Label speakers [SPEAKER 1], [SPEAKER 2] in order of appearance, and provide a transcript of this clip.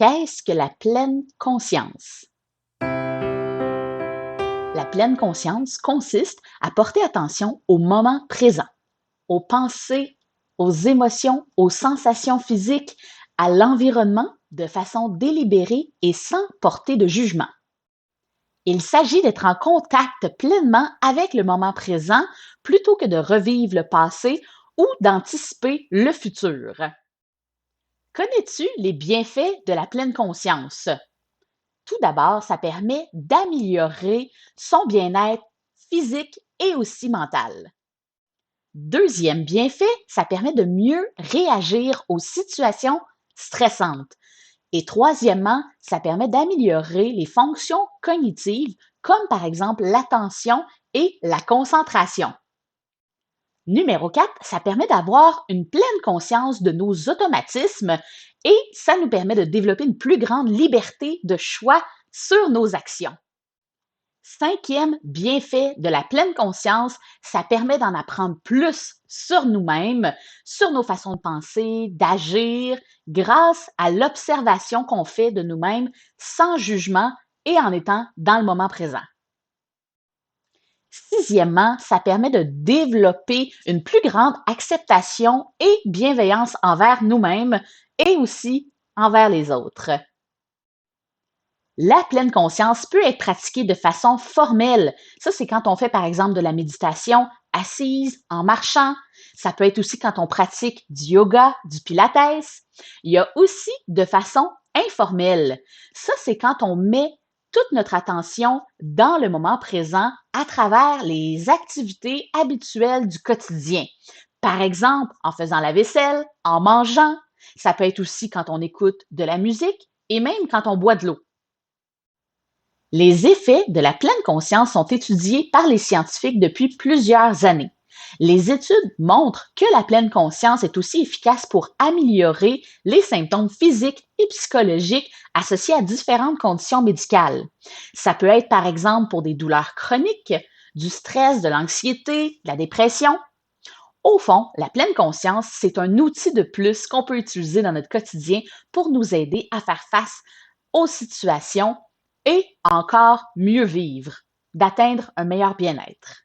[SPEAKER 1] Qu'est-ce que la pleine conscience? La pleine conscience consiste à porter attention au moment présent, aux pensées, aux émotions, aux sensations physiques, à l'environnement de façon délibérée et sans porter de jugement. Il s'agit d'être en contact pleinement avec le moment présent plutôt que de revivre le passé ou d'anticiper le futur. Connais-tu les bienfaits de la pleine conscience? Tout d'abord, ça permet d'améliorer son bien-être physique et aussi mental. Deuxième bienfait, ça permet de mieux réagir aux situations stressantes. Et troisièmement, ça permet d'améliorer les fonctions cognitives, comme par exemple l'attention et la concentration. Numéro 4, ça permet d'avoir une pleine conscience de nos automatismes et ça nous permet de développer une plus grande liberté de choix sur nos actions. Cinquième bienfait de la pleine conscience, ça permet d'en apprendre plus sur nous-mêmes, sur nos façons de penser, d'agir, grâce à l'observation qu'on fait de nous-mêmes sans jugement et en étant dans le moment présent. Sixièmement, ça permet de développer une plus grande acceptation et bienveillance envers nous-mêmes et aussi envers les autres. La pleine conscience peut être pratiquée de façon formelle. Ça, c'est quand on fait, par exemple, de la méditation assise, en marchant. Ça peut être aussi quand on pratique du yoga, du pilates. Il y a aussi de façon informelle. Ça, c'est quand on met toute notre attention dans le moment présent à travers les activités habituelles du quotidien. Par exemple, en faisant la vaisselle, en mangeant. Ça peut être aussi quand on écoute de la musique et même quand on boit de l'eau. Les effets de la pleine conscience sont étudiés par les scientifiques depuis plusieurs années. Les études montrent que la pleine conscience est aussi efficace pour améliorer les symptômes physiques et psychologiques associés à différentes conditions médicales. Ça peut être par exemple pour des douleurs chroniques, du stress, de l'anxiété, de la dépression. Au fond, la pleine conscience, c'est un outil de plus qu'on peut utiliser dans notre quotidien pour nous aider à faire face aux situations et encore mieux vivre, d'atteindre un meilleur bien-être.